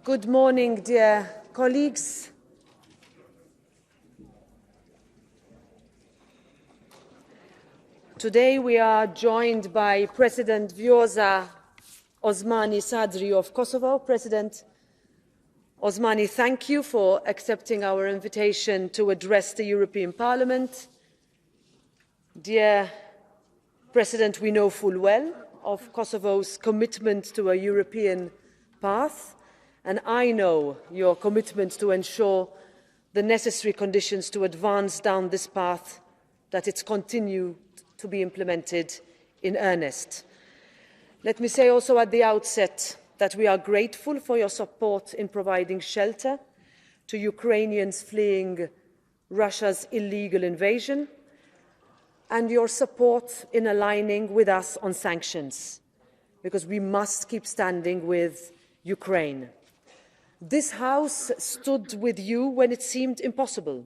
Good morning, dear colleagues. Today we are joined by President Vjosa Osmani Sadri of Kosovo. President Osmani, thank you for accepting our invitation to address the European Parliament. Dear President, we know full well of Kosovo's commitment to a European path, and I know your commitment to ensure the necessary conditions to advance down this path, that it's continued to be implemented in earnest. Let me say also at the outset that we are grateful for your support in providing shelter to Ukrainians fleeing Russia's illegal invasion, and your support in aligning with us on sanctions, because we must keep standing with Ukraine. This House stood with you when it seemed impossible,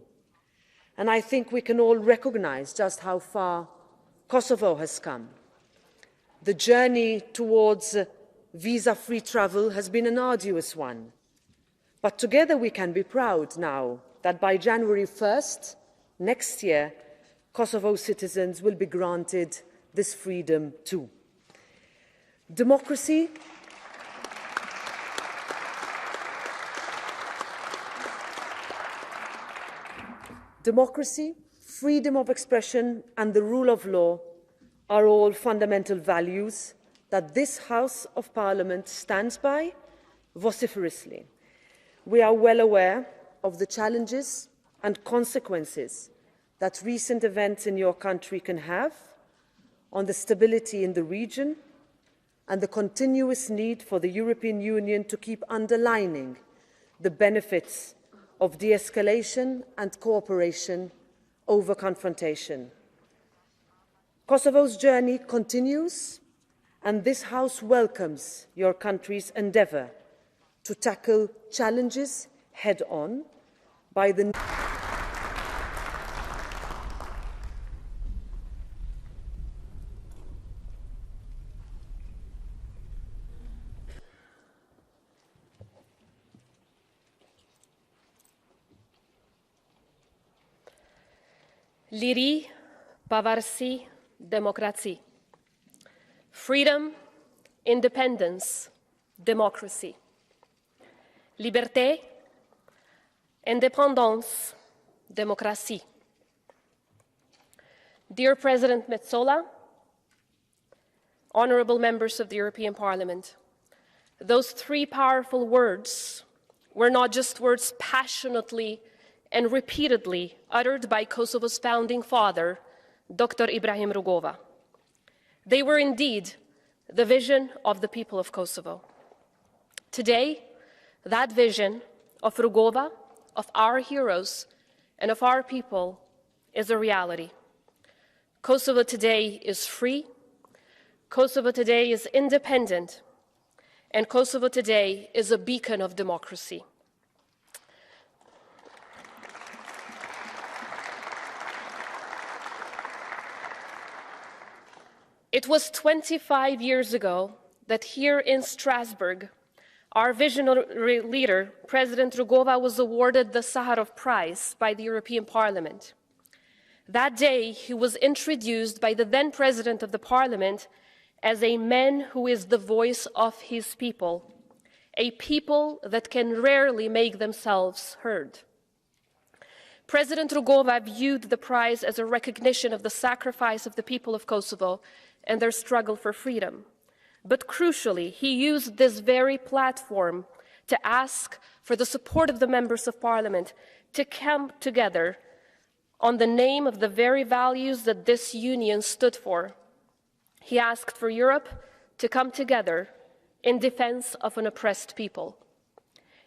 and I think we can all recognize just how far Kosovo has come. The journey towards visa-free travel has been an arduous one, but together we can be proud now that by January 1st next year, Kosovo citizens will be granted this freedom too. Democracy Democracy, freedom of expression and the rule of law are all fundamental values that this House of Parliament stands by vociferously. We are well aware of the challenges and consequences that recent events in your country can have on the stability in the region and the continuous need for the European Union to keep underlining the benefits of de-escalation and cooperation over confrontation. Kosovo's journey continues, and this House welcomes your country's endeavour to tackle challenges head-on by the Liri, pavarësi, demokraci. Freedom, independence, democracy. Liberté, indépendance, démocratie. Dear President Metsola, honorable members of the European Parliament, those three powerful words were not just words passionately and repeatedly uttered by Kosovo's founding father, Dr. Ibrahim Rugova. They were indeed the vision of the people of Kosovo. Today, that vision of Rugova, of our heroes, and of our people is a reality. Kosovo today is free, Kosovo today is independent, and Kosovo today is a beacon of democracy. It was 25 years ago that here in Strasbourg, our visionary leader, President Rugova, was awarded the Sakharov Prize by the European Parliament. That day, he was introduced by the then President of the Parliament as a man who is the voice of his people, a people that can rarely make themselves heard. President Rugova viewed the prize as a recognition of the sacrifice of the people of Kosovo and their struggle for freedom. But crucially, he used this very platform to ask for the support of the members of Parliament to come together on the name of the very values that this union stood for. He asked for Europe to come together in defense of an oppressed people.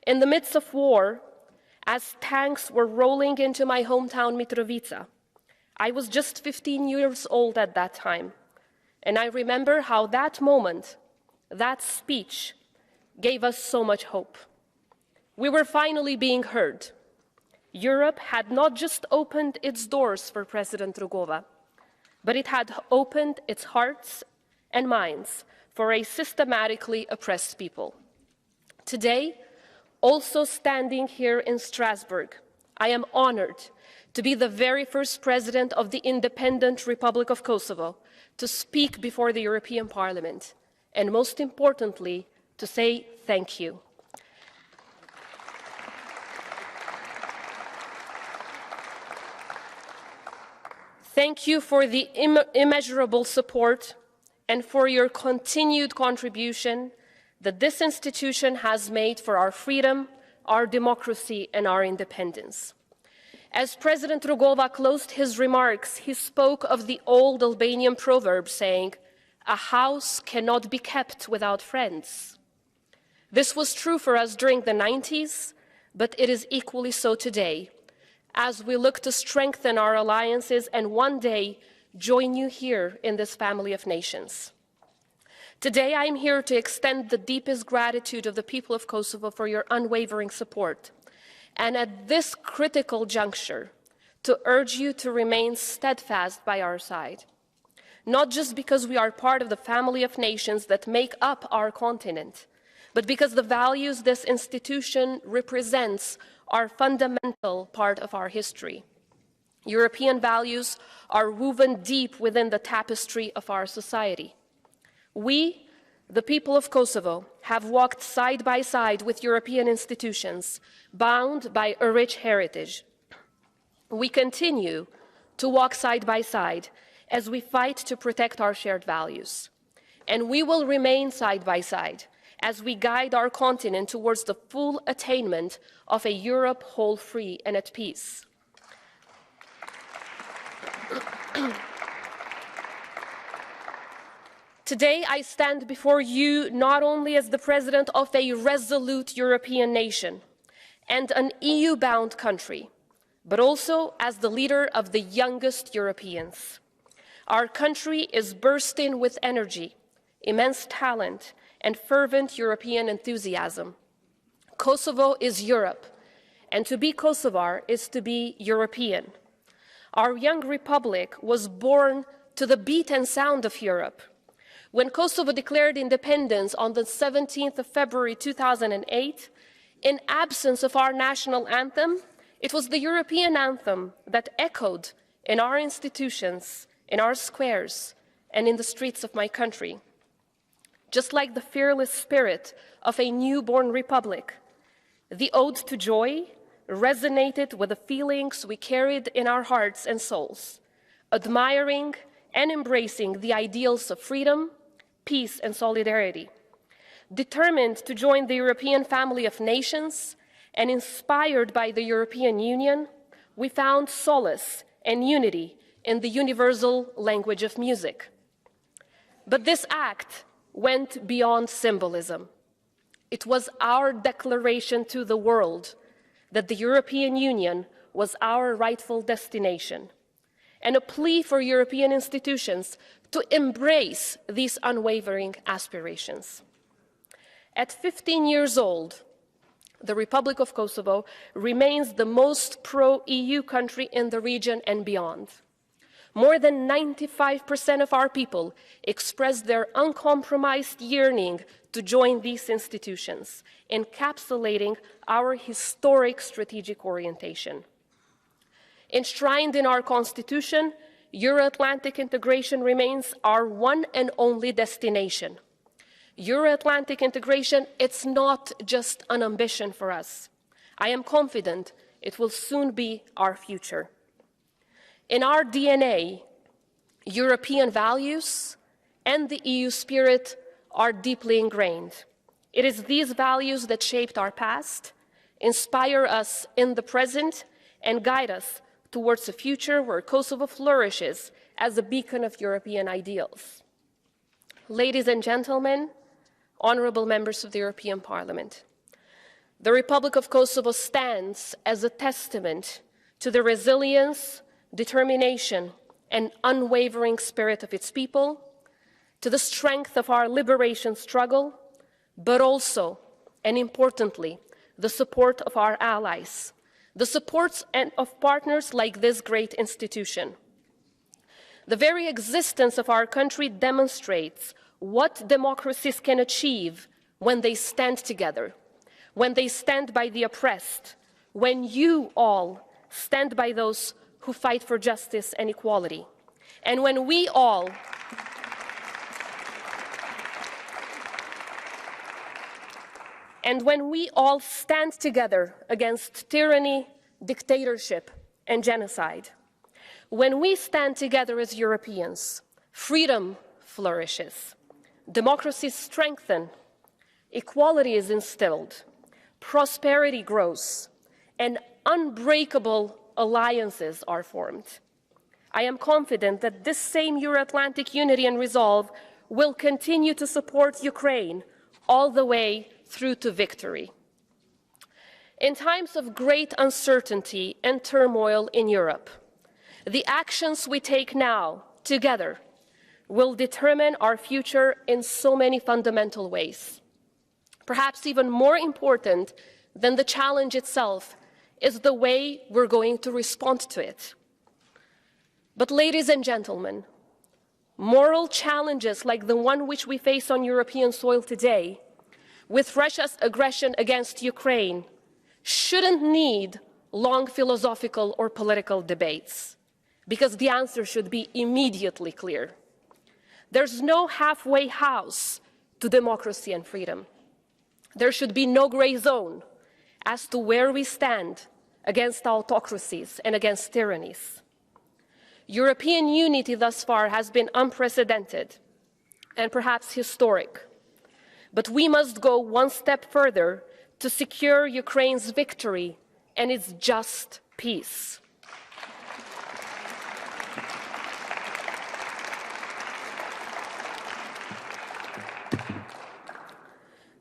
In the midst of war, as tanks were rolling into my hometown Mitrovica, I was just 15 years old at that time. And I remember how that moment, that speech, gave us so much hope. We were finally being heard. Europe had not just opened its doors for President Rugova, but it had opened its hearts and minds for a systematically oppressed people. Today, Also standing here in Strasbourg, I am honored to be the very first president of the independent Republic of Kosovo to speak before the European Parliament, and most importantly, to say thank you. Thank you for the immeasurable support and for your continued contribution that this institution has made for our freedom, our democracy, and our independence. As President Rugova closed his remarks, he spoke of the old Albanian proverb saying, "A house cannot be kept without friends." This was true for us during the 90s, but it is equally so today, as we look to strengthen our alliances and one day join you here in this family of nations. Today, I am here to extend the deepest gratitude of the people of Kosovo for your unwavering support, and at this critical juncture, to urge you to remain steadfast by our side, not just because we are part of the family of nations that make up our continent, but because the values this institution represents are a fundamental part of our history. European values are woven deep within the tapestry of our society. We, the people of Kosovo, have walked side by side with European institutions, bound by a rich heritage. We continue to walk side by side as we fight to protect our shared values. And we will remain side by side as we guide our continent towards the full attainment of a Europe whole, free, and at peace. Today, I stand before you not only as the president of a resolute European nation and an EU-bound country, but also as the leader of the youngest Europeans. Our country is bursting with energy, immense talent, and fervent European enthusiasm. Kosovo is Europe, and to be Kosovar is to be European. Our young republic was born to the beat and sound of Europe. When Kosovo declared independence on the 17th of February 2008, in absence of our national anthem, it was the European anthem that echoed in our institutions, in our squares, and in the streets of my country. Just like the fearless spirit of a newborn republic, the ode to joy resonated with the feelings we carried in our hearts and souls, admiring and embracing the ideals of freedom, peace, and solidarity. Determined to join the European family of nations and inspired by the European Union, we found solace and unity in the universal language of music. But this act went beyond symbolism. It was our declaration to the world that the European Union was our rightful destination, and a plea for European institutions to embrace these unwavering aspirations. At 15 years old, the Republic of Kosovo remains the most pro-EU country in the region and beyond. More than 95% of our people expressed their uncompromised yearning to join these institutions, encapsulating our historic strategic orientation. Enshrined in our Constitution, Euro-Atlantic integration remains our one and only destination. Euro-Atlantic integration, it's not just an ambition for us. I am confident it will soon be our future. In our DNA, European values and the EU spirit are deeply ingrained. It is these values that shaped our past, inspire us in the present, and guide us towards a future where Kosovo flourishes as a beacon of European ideals. Ladies and gentlemen, honorable members of the European Parliament, the Republic of Kosovo stands as a testament to the resilience, determination, and unwavering spirit of its people, to the strength of our liberation struggle, but also, and importantly, the support of our allies, the support of partners like this great institution. The very existence of our country demonstrates what democracies can achieve when they stand together, when they stand by the oppressed, when you all stand by those who fight for justice and equality, and when we all stand together against tyranny, dictatorship, and genocide. When we stand together as Europeans, freedom flourishes, democracies strengthen, equality is instilled, prosperity grows, and unbreakable alliances are formed. I am confident that this same Euro-Atlantic unity and resolve will continue to support Ukraine all the way through to victory. In times of great uncertainty and turmoil in Europe, the actions we take now together will determine our future in so many fundamental ways. Perhaps even more important than the challenge itself is the way we're going to respond to it. But ladies and gentlemen, moral challenges like the one which we face on European soil today, with Russia's aggression against Ukraine, shouldn't need long philosophical or political debates, because the answer should be immediately clear. There's no halfway house to democracy and freedom. There should be no gray zone as to where we stand against autocracies and against tyrannies. European unity thus far has been unprecedented and perhaps historic, but we must go one step further to secure Ukraine's victory and its just peace.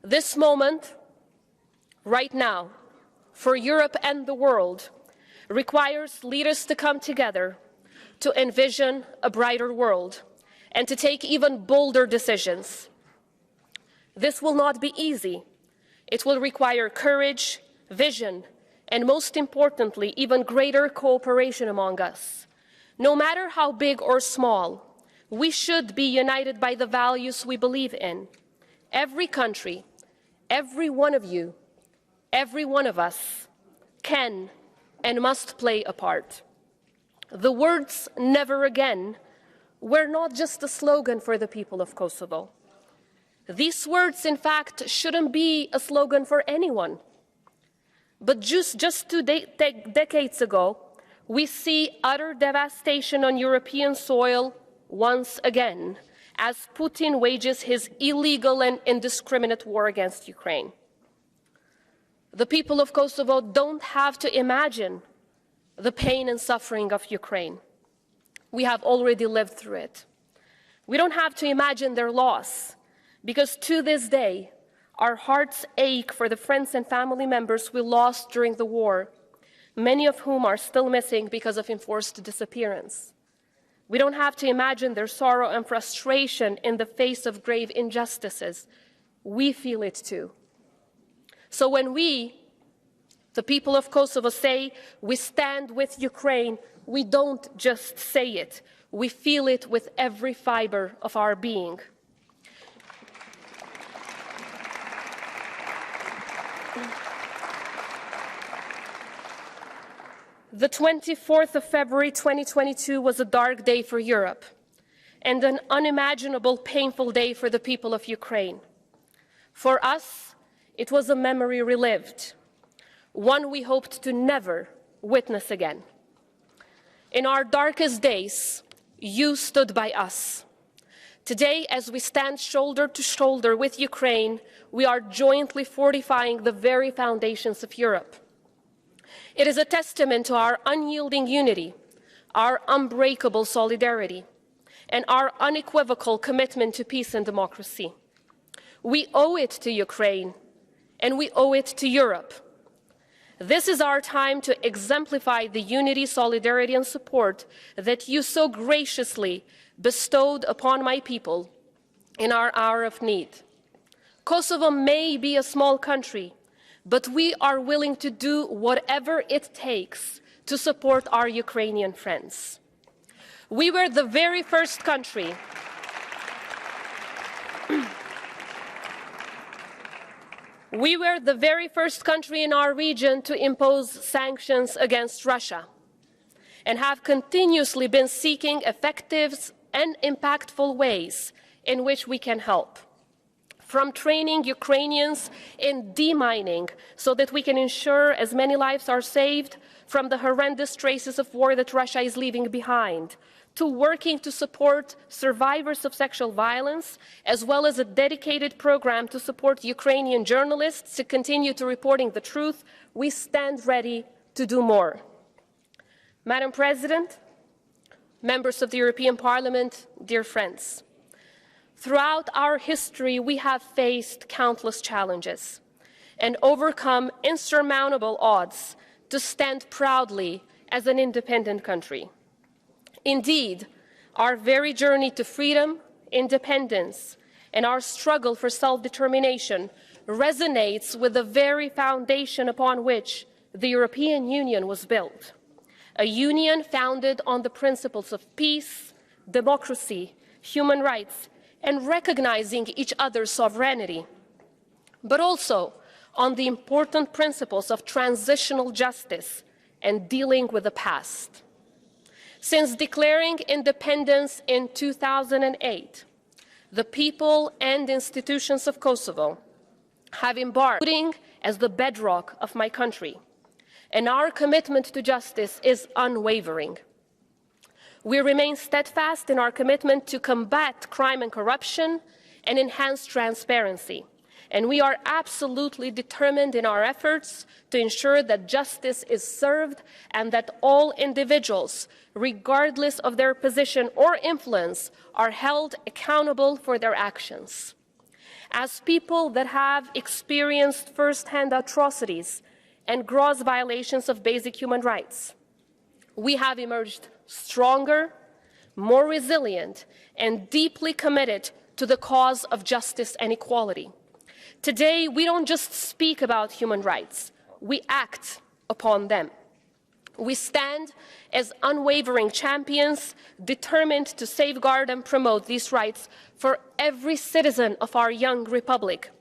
This moment, right now, for Europe and the world, requires leaders to come together to envision a brighter world and to take even bolder decisions. This will not be easy. It will require courage, vision, and most importantly, even greater cooperation among us. No matter how big or small, we should be united by the values we believe in. Every country, every one of you, every one of us can and must play a part. The words "never again" were not just a slogan for the people of Kosovo. These words, in fact, shouldn't be a slogan for anyone. But just 2 decades ago, we see utter devastation on European soil once again, as Putin wages his illegal and indiscriminate war against Ukraine. The people of Kosovo don't have to imagine the pain and suffering of Ukraine. We have already lived through it. We don't have to imagine their loss, because to this day, our hearts ache for the friends and family members we lost during the war, many of whom are still missing because of enforced disappearance. We don't have to imagine their sorrow and frustration in the face of grave injustices. We feel it too. So when we, the people of Kosovo, say we stand with Ukraine, we don't just say it. We feel it with every fiber of our being. The 24th of February 2022 was a dark day for Europe and an unimaginable, painful day for the people of Ukraine. For us, it was a memory relived, one we hoped to never witness again. In our darkest days, you stood by us. Today, as we stand shoulder to shoulder with Ukraine, we are jointly fortifying the very foundations of Europe. It is a testament to our unyielding unity, our unbreakable solidarity, and our unequivocal commitment to peace and democracy. We owe it to Ukraine, and we owe it to Europe. This is our time to exemplify the unity, solidarity, and support that you so graciously bestowed upon my people in our hour of need. Kosovo may be a small country, but we are willing to do whatever it takes to support our Ukrainian friends. We were the very first country We were the very first country in our region to impose sanctions against Russia and have continuously been seeking effective and impactful ways in which we can help. From training Ukrainians in demining so that we can ensure as many lives are saved from the horrendous traces of war that Russia is leaving behind, to working to support survivors of sexual violence, as well as a dedicated program to support Ukrainian journalists to continue to reporting the truth, we stand ready to do more. Madam President, members of the European Parliament, dear friends, throughout our history, we have faced countless challenges and overcome insurmountable odds to stand proudly as an independent country. Indeed, our very journey to freedom, independence, and our struggle for self-determination resonates with the very foundation upon which the European Union was built. A union founded on the principles of peace, democracy, human rights, and recognizing each other's sovereignty, but also on the important principles of transitional justice and dealing with the past. Since declaring independence in 2008, the people and institutions of Kosovo have embarked as the bedrock of my country, and our commitment to justice is unwavering. We remain steadfast in our commitment to combat crime and corruption and enhance transparency. And we are absolutely determined in our efforts to ensure that justice is served and that all individuals, regardless of their position or influence, are held accountable for their actions. As people that have experienced first-hand atrocities and gross violations of basic human rights, we have emerged stronger, more resilient, and deeply committed to the cause of justice and equality. Today, we don't just speak about human rights, we act upon them. We stand as unwavering champions, determined to safeguard and promote these rights for every citizen of our young republic,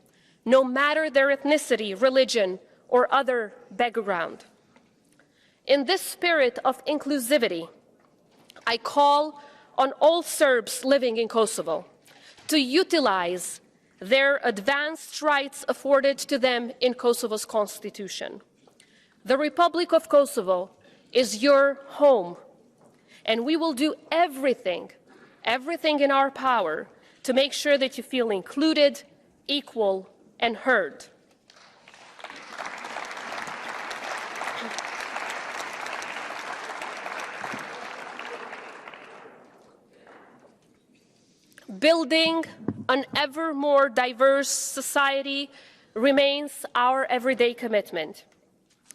no matter their ethnicity, religion, or other background. In this spirit of inclusivity, I call on all Serbs living in Kosovo to utilize their advanced rights afforded to them in Kosovo's constitution. The Republic of Kosovo is your home, and we will do everything in our power to make sure that you feel included, equal, and heard. Building an ever more diverse society remains our everyday commitment.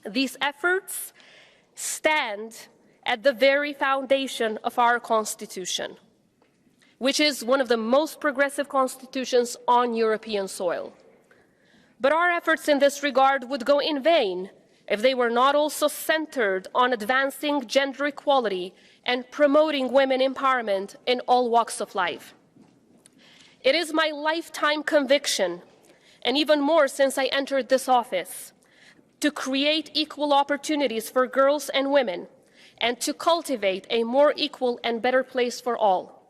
These efforts stand at the very foundation of our Constitution, which is one of the most progressive constitutions on European soil. But our efforts in this regard would go in vain if they were not also centered on advancing gender equality and promoting women empowerment in all walks of life. It is my lifetime conviction, and even more since I entered this office, to create equal opportunities for girls and women and to cultivate a more equal and better place for all.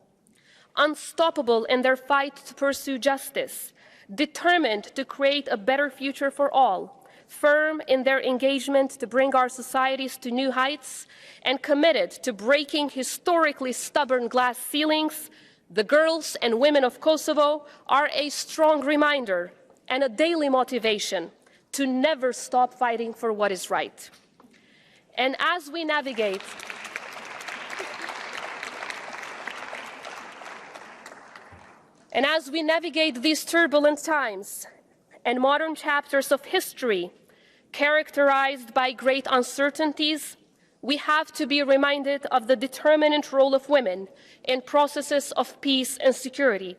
Unstoppable in their fight to pursue justice, determined to create a better future for all, firm in their engagement to bring our societies to new heights, and committed to breaking historically stubborn glass ceilings, the girls and women of Kosovo are a strong reminder and a daily motivation to never stop fighting for what is right. And as we navigate these turbulent times and modern chapters of history characterized by great uncertainties, we have to be reminded of the determinant role of women in processes of peace and security.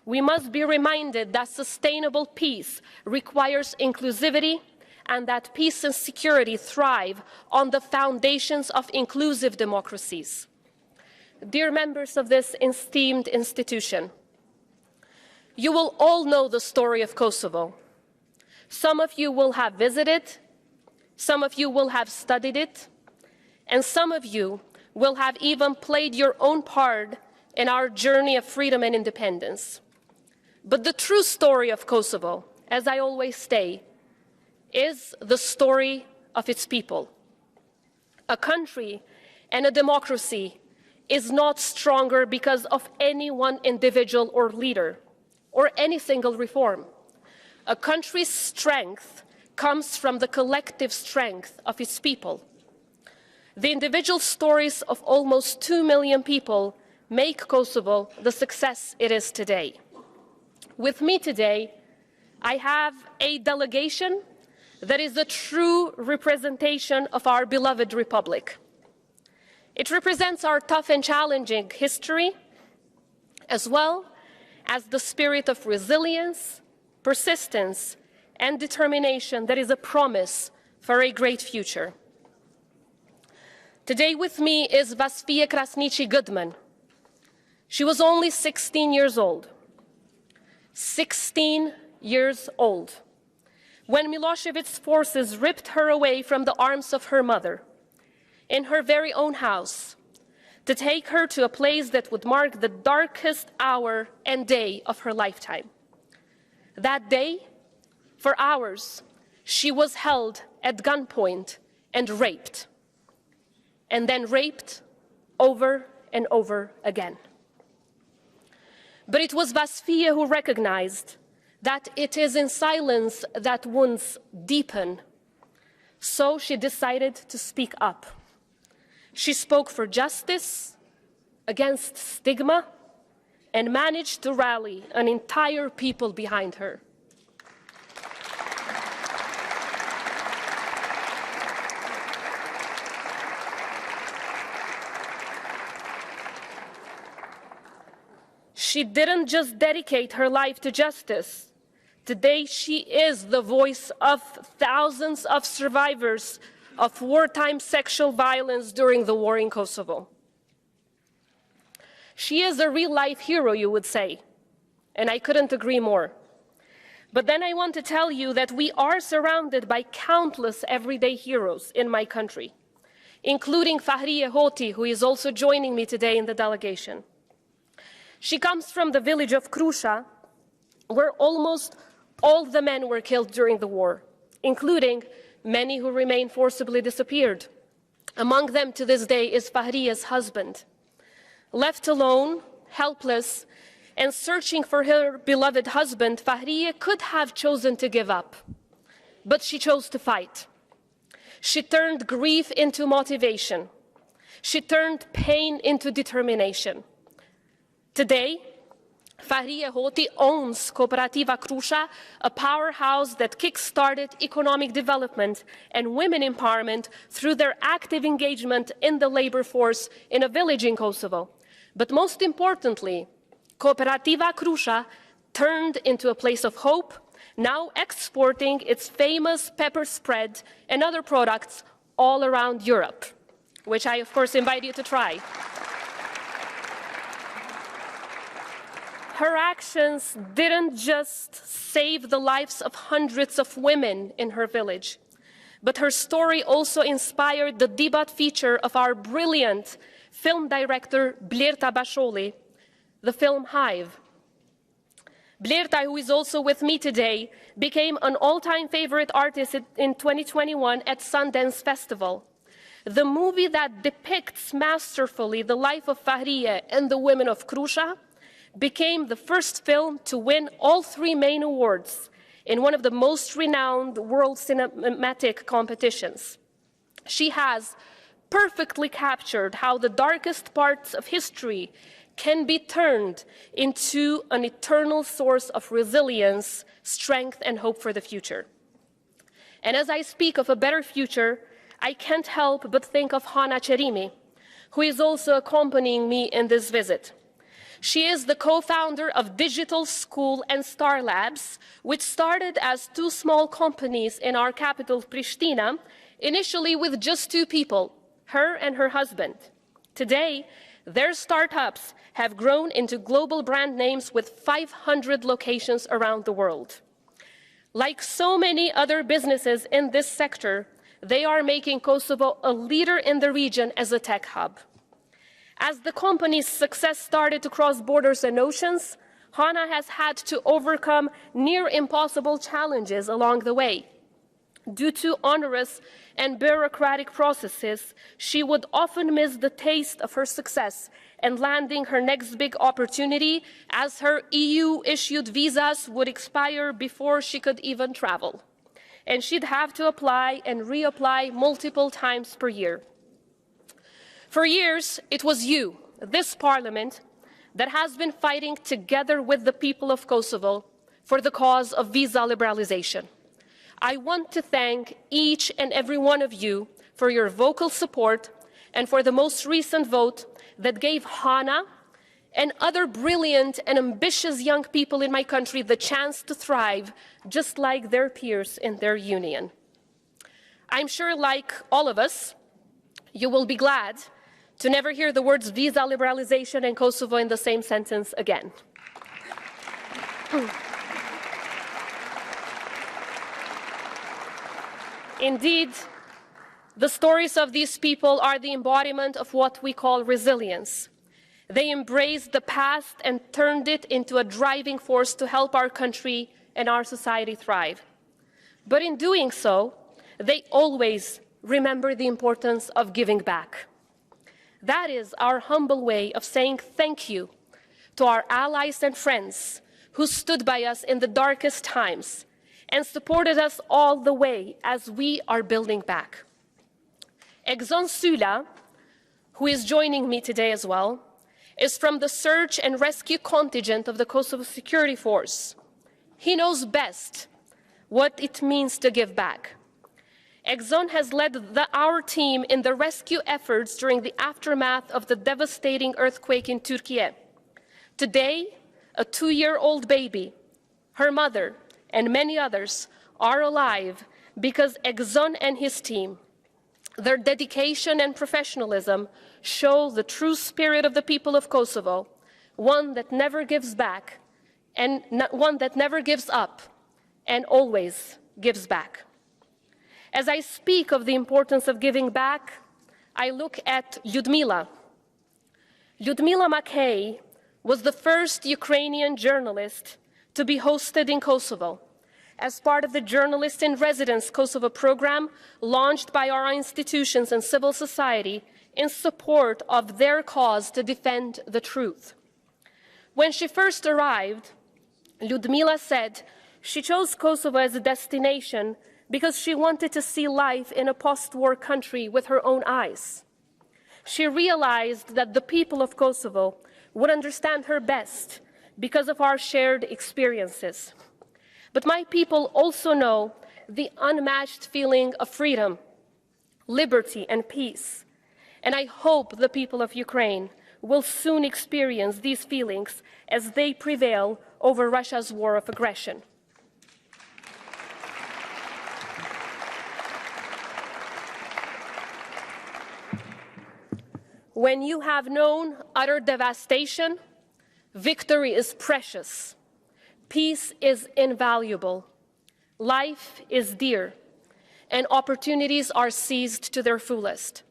We must be reminded that sustainable peace requires inclusivity and that peace and security thrive on the foundations of inclusive democracies. Dear members of this esteemed institution, you will all know the story of Kosovo. Some of you will have visited, some of you will have studied it, and some of you will have even played your own part in our journey of freedom and independence. But the true story of Kosovo, as I always say, is the story of its people. A country and a democracy is not stronger because of any one individual or leader or any single reform. A country's strength comes from the collective strength of its people. The individual stories of almost 2 million people make Kosovo the success it is today. With me today, I have a delegation that is a true representation of our beloved republic. It represents our tough and challenging history, as well as the spirit of resilience, persistence, and determination that is a promise for a great future. Today with me is Vasfia Krasniqi Goodman. She was only 16 years old. 16 years old. When Milosevic's forces ripped her away from the arms of her mother, in her very own house, to take her to a place that would mark the darkest hour and day of her lifetime. That day, for hours, she was held at gunpoint and raped, and then raped over and over again. But it was Vasfia who recognized that it is in silence that wounds deepen. So she decided to speak up. She spoke for justice, against stigma, and managed to rally an entire people behind her. She didn't just dedicate her life to justice. Today, she is the voice of thousands of survivors of wartime sexual violence during the war in Kosovo. She is a real-life hero, you would say, and I couldn't agree more. But then I want to tell you that we are surrounded by countless everyday heroes in my country, including Fahriye Hoti, who is also joining me today in the delegation. She comes from the village of Krusha, where almost all the men were killed during the war, including many who remain forcibly disappeared. Among them to this day is Fahriye's husband. Left alone, helpless, and searching for her beloved husband, Fahriye could have chosen to give up, but she chose to fight. She turned grief into motivation. She turned pain into determination. Today, Fahriye Hoti owns Kooperativa Krusha, a powerhouse that kick-started economic development and women empowerment through their active engagement in the labor force in a village in Kosovo. But most importantly, Kooperativa Krusha turned into a place of hope, now exporting its famous pepper spread and other products all around Europe, which I, of course, invite you to try. Her actions didn't just save the lives of hundreds of women in her village, but her story also inspired the debut feature of our brilliant film director, Blerta Basholi, the film Hive. Blerta, who is also with me today, became an all-time favorite artist in 2021 at Sundance Festival. The movie that depicts masterfully the life of Fahriye and the women of Krusha became the first film to win all 3 main awards in one of the most renowned world cinematic competitions. She has perfectly captured how the darkest parts of history can be turned into an eternal source of resilience, strength, and hope for the future. And as I speak of a better future, I can't help but think of Hana Cherimi, who is also accompanying me in this visit. She is the co-founder of Digital School and Star Labs, which started as 2 small companies in our capital, Pristina, initially with just 2 people, her and her husband. Today, their startups have grown into global brand names with 500 locations around the world. Like so many other businesses in this sector, they are making Kosovo a leader in the region as a tech hub. As the company's success started to cross borders and oceans, Hana has had to overcome near impossible challenges along the way. Due to onerous and bureaucratic processes, she would often miss the taste of her success and landing her next big opportunity, as her EU-issued visas would expire before she could even travel. And she'd have to apply and reapply multiple times per year. For years, it was you, this Parliament, that has been fighting together with the people of Kosovo for the cause of visa liberalization. I want to thank each and every one of you for your vocal support and for the most recent vote that gave Hana and other brilliant and ambitious young people in my country the chance to thrive just like their peers in their union. I'm sure, like all of us, you will be glad to never hear the words visa liberalization and Kosovo in the same sentence again. Indeed, the stories of these people are the embodiment of what we call resilience. They embraced the past and turned it into a driving force to help our country and our society thrive. But in doing so, they always remember the importance of giving back. That is our humble way of saying thank you to our allies and friends who stood by us in the darkest times and supported us all the way as we are building back. Exon Sula, who is joining me today as well, is from the search and rescue contingent of the Kosovo Security Force. He knows best what it means to give back. Exon has led our team in the rescue efforts during the aftermath of the devastating earthquake in Turkey. Today, a 2-year-old baby, her mother, and many others are alive because Exon and his team, their dedication and professionalism, show the true spirit of the people of Kosovo, one that never gives back, and one that never gives up, and always gives back. As I speak of the importance of giving back, I look at Lyudmila. Lyudmila Mackay was the first Ukrainian journalist to be hosted in Kosovo as part of the Journalist in Residence Kosovo program launched by our institutions and civil society in support of their cause to defend the truth. When she first arrived, Lyudmila said she chose Kosovo as a destination because she wanted to see life in a post-war country with her own eyes. She realized that the people of Kosovo would understand her best because of our shared experiences. But my people also know the unmatched feeling of freedom, liberty, and peace. And I hope the people of Ukraine will soon experience these feelings as they prevail over Russia's war of aggression. When you have known utter devastation, victory is precious. Peace is invaluable. Life is dear, and opportunities are seized to their fullest.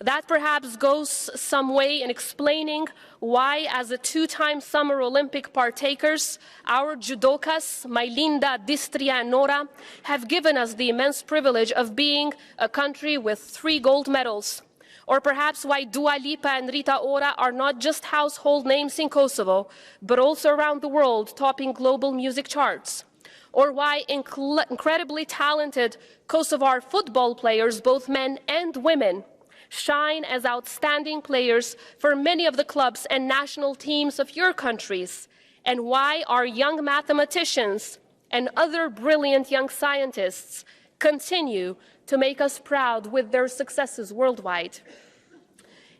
That perhaps goes some way in explaining why, as a 2-time Summer Olympic partakers, our judokas, Mailinda, Distria, and Nora, have given us the immense privilege of being a country with 3 gold medals. Or perhaps why Dua Lipa and Rita Ora are not just household names in Kosovo, but also around the world, topping global music charts. Or why incredibly talented Kosovar football players, both men and women, shine as outstanding players for many of the clubs and national teams of your countries. And why our young mathematicians and other brilliant young scientists continue to make us proud with their successes worldwide.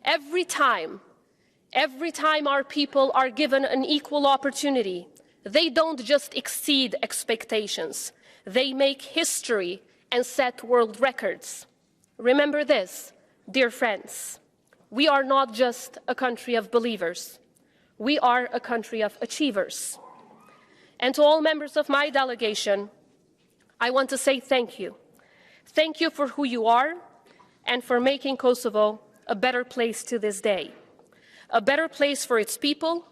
Every time our people are given an equal opportunity, they don't just exceed expectations. They make history and set world records. Remember this, dear friends, we are not just a country of believers. We are a country of achievers. And to all members of my delegation, I want to say thank you. Thank you for who you are and for making Kosovo a better place to this day. A better place for its people,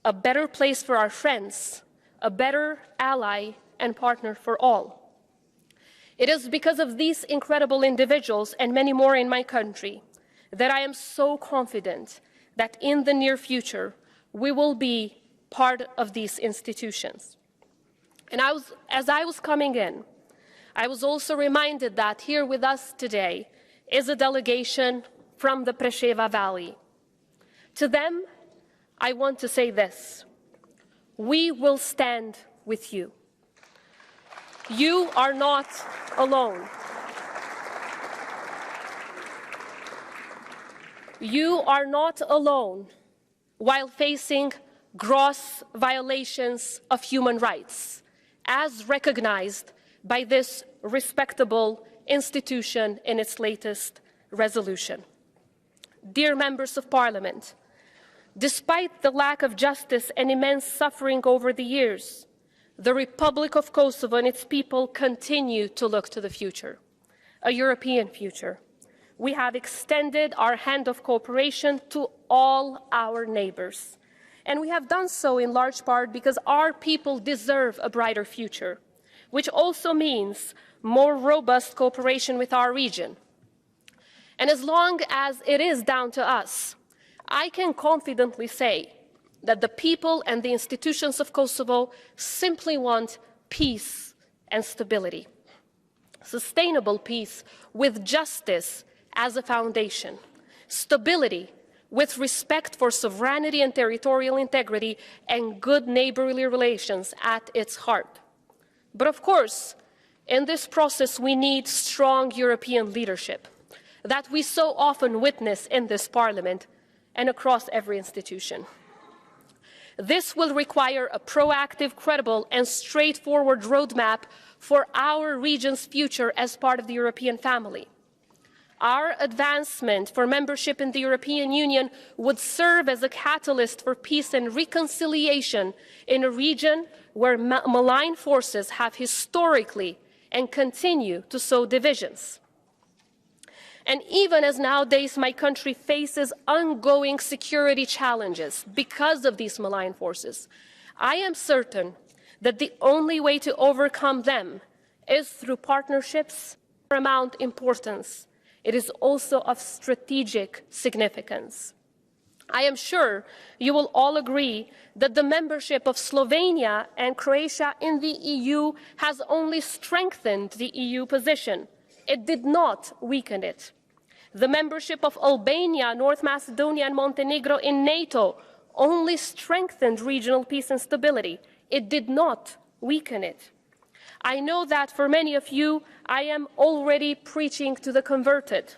a better place for our friends, a better ally and partner for all. It is because of these incredible individuals and many more in my country that I am so confident that in the near future we will be part of these institutions. And as I was coming in, I was also reminded that here with us today is a delegation from the Preševa Valley. To them, I want to say this: we will stand with you. You are not alone. You are not alone while facing gross violations of human rights, as recognized by this respectable institution in its latest resolution. Dear members of Parliament, despite the lack of justice and immense suffering over the years, the Republic of Kosovo and its people continue to look to the future, a European future. We have extended our hand of cooperation to all our neighbors, and we have done so in large part because our people deserve a brighter future, which also means more robust cooperation with our region. And as long as it is down to us, I can confidently say that the people and the institutions of Kosovo simply want peace and stability. Sustainable peace with justice as a foundation. Stability with respect for sovereignty and territorial integrity and good neighborly relations at its heart. But of course, in this process, we need strong European leadership that we so often witness in this Parliament and across every institution. This will require a proactive, credible, and straightforward roadmap for our region's future as part of the European family. Our advancement for membership in the European Union would serve as a catalyst for peace and reconciliation in a region where malign forces have historically and continue to sow divisions. And even as nowadays my country faces ongoing security challenges because of these malign forces, I am certain that the only way to overcome them is through partnerships of paramount importance. It is also of strategic significance. I am sure you will all agree that the membership of Slovenia and Croatia in the EU has only strengthened the EU position. It did not weaken it. The membership of Albania, North Macedonia, and Montenegro in NATO only strengthened regional peace and stability. It did not weaken it. I know that for many of you, I am already preaching to the converted.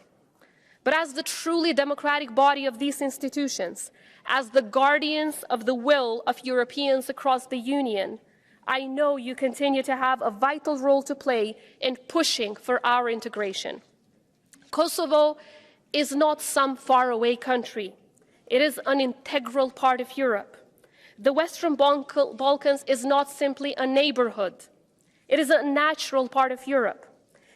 But as the truly democratic body of these institutions, as the guardians of the will of Europeans across the Union, I know you continue to have a vital role to play in pushing for our integration. Kosovo is not some faraway country. It is an integral part of Europe. The Western Balkans is not simply a neighborhood. It is a natural part of Europe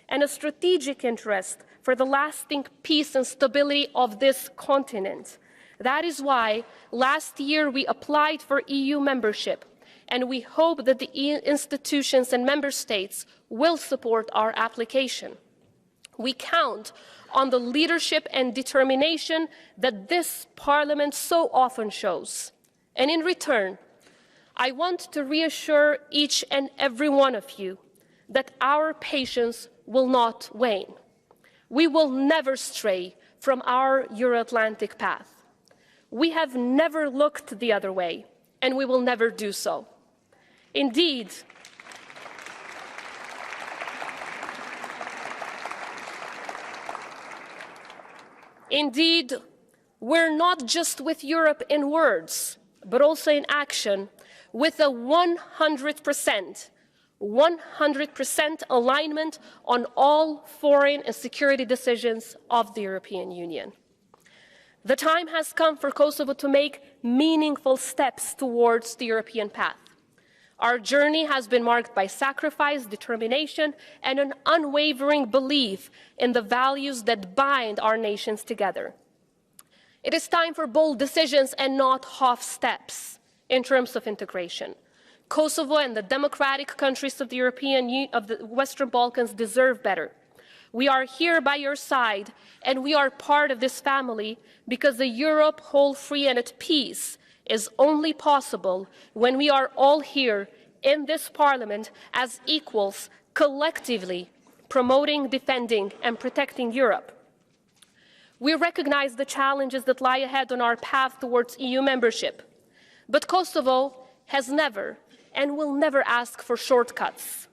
and a strategic interest for the lasting peace and stability of this continent. That is why last year we applied for EU membership, and we hope that the EU institutions and member states will support our application. We count on the leadership and determination that this Parliament so often shows. And in return, I want to reassure each and every one of you that our patience will not wane. We will never stray from our Euro-Atlantic path. We have never looked the other way, and we will never do so. Indeed, we're not just with Europe in words, but also in action, with a 100% alignment on all foreign and security decisions of the European Union. The time has come for Kosovo to make meaningful steps towards the European path. Our journey has been marked by sacrifice, determination, and an unwavering belief in the values that bind our nations together. It is time for bold decisions and not half steps in terms of integration. Kosovo and the democratic countries of the Western Balkans deserve better. We are here by your side, and we are part of this family because a Europe whole, free, and at peace is only possible when we are all here in this Parliament as equals, collectively promoting, defending, and protecting Europe. We recognize the challenges that lie ahead on our path towards EU membership, but Kosovo has never and will never ask for shortcuts.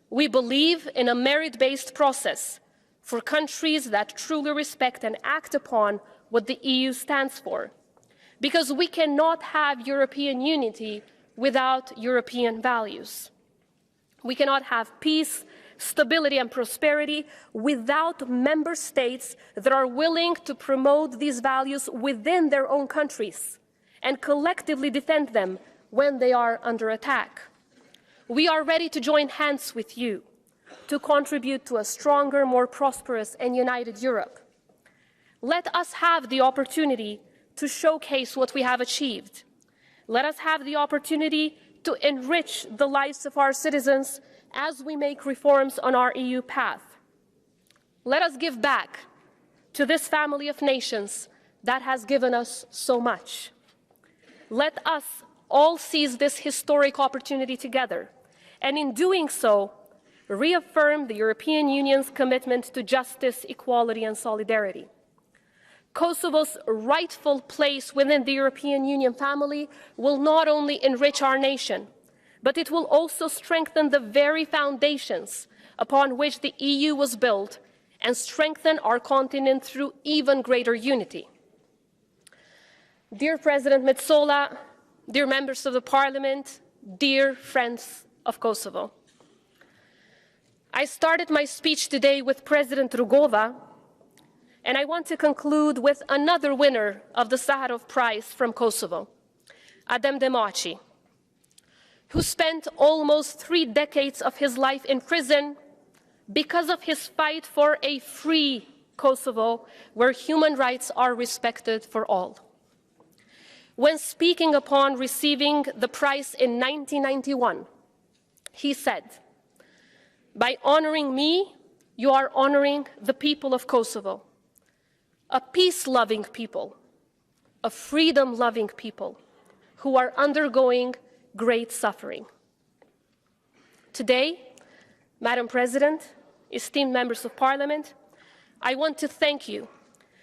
We believe in a merit-based process for countries that truly respect and act upon what the EU stands for, because we cannot have European unity without European values. We cannot have peace, stability, and prosperity without member states that are willing to promote these values within their own countries and collectively defend them when they are under attack. We are ready to join hands with you to contribute to a stronger, more prosperous, and united Europe. Let us have the opportunity to showcase what we have achieved. Let us have the opportunity to enrich the lives of our citizens as we make reforms on our EU path. Let us give back to this family of nations that has given us so much. Let us all seize this historic opportunity together, and in doing so, reaffirm the European Union's commitment to justice, equality, and solidarity. Kosovo's rightful place within the European Union family will not only enrich our nation, but it will also strengthen the very foundations upon which the EU was built and strengthen our continent through even greater unity. Dear President Metsola, dear members of the Parliament, dear friends of Kosovo, I started my speech today with President Rugova, and I want to conclude with another winner of the Sakharov Prize from Kosovo, Adem Demaci, who spent almost 3 decades of his life in prison because of his fight for a free Kosovo where human rights are respected for all. When speaking upon receiving the prize in 1991, he said, "By honoring me, you are honoring the people of Kosovo, a peace-loving people, a freedom-loving people who are undergoing great suffering." Today, Madam President, esteemed members of Parliament, I want to thank you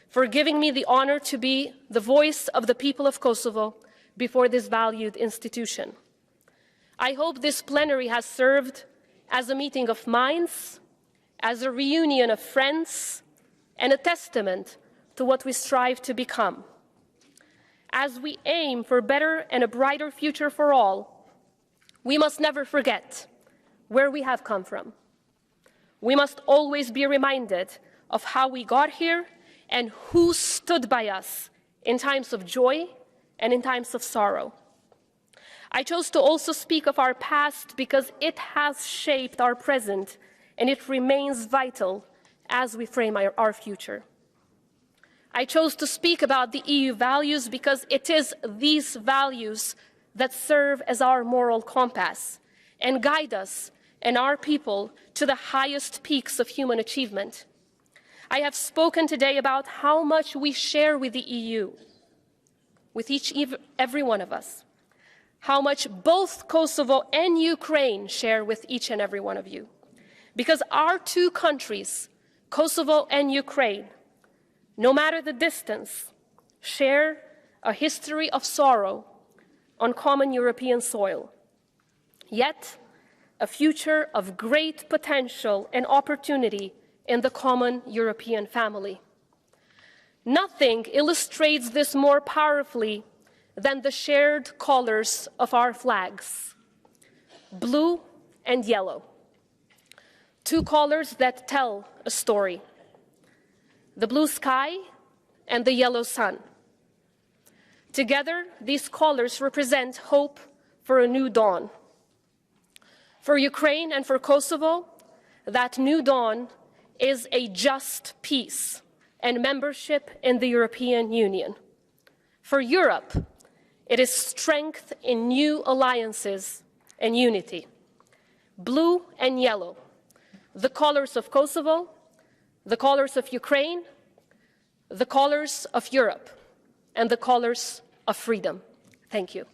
for giving me the honor to be the voice of the people of Kosovo before this valued institution. I hope this plenary has served as a meeting of minds, as a reunion of friends, and a testament to what we strive to become. As we aim for better and a brighter future for all, we must never forget where we have come from. We must always be reminded of how we got here and who stood by us in times of joy and in times of sorrow. I chose to also speak of our past because it has shaped our present and it remains vital as we frame our future. I chose to speak about the EU values because it is these values that serve as our moral compass and guide us and our people to the highest peaks of human achievement. I have spoken today about how much we share with the EU, with every one of us, how much both Kosovo and Ukraine share with each and every one of you. Because our two countries, Kosovo and Ukraine, no matter the distance, share a history of sorrow on common European soil, yet a future of great potential and opportunity in the common European family. Nothing illustrates this more powerfully than the shared colors of our flags, blue and yellow, two colors that tell a story, the blue sky and the yellow sun. Together, these colors represent hope for a new dawn, For Ukraine and for Kosovo, that new dawn is a just peace and membership in the European Union. For Europe, it is strength in new alliances and unity. Blue and yellow, the colors of Kosovo, the colors of Ukraine, the colors of Europe, and the colors of freedom. Thank you.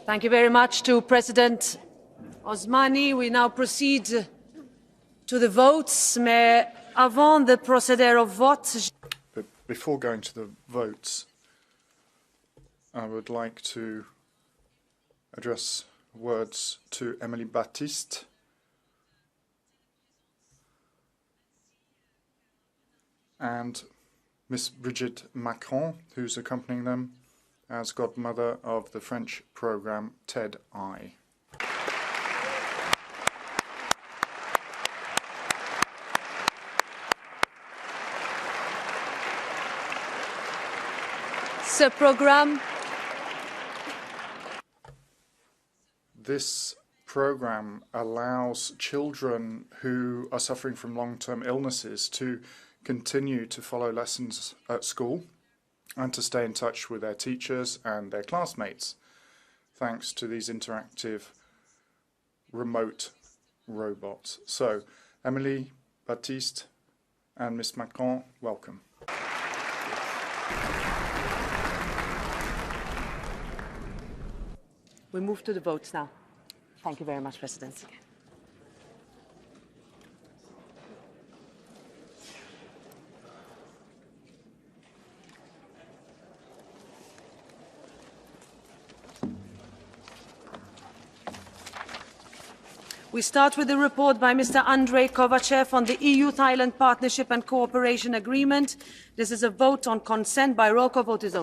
Thank you very much to President Osmani. We now proceed to the votes. Mais avant de procéder au vote, But before going to the votes, I would like to address words to Emily Baptiste, and Miss Brigitte Macron, who's accompanying them as godmother of the French program TED-I. ce programme This program allows children who are suffering from long-term illnesses to continue to follow lessons at school and to stay in touch with their teachers and their classmates, thanks to these interactive remote robots. So, Emily, Baptiste, and Miss Macron, welcome. We move to the votes now. Thank you very much, President. We start with the report by Mr. Andrei Kovachev on the EU-Thailand Partnership and Cooperation Agreement. This is a vote on consent by roll call. Vote is open.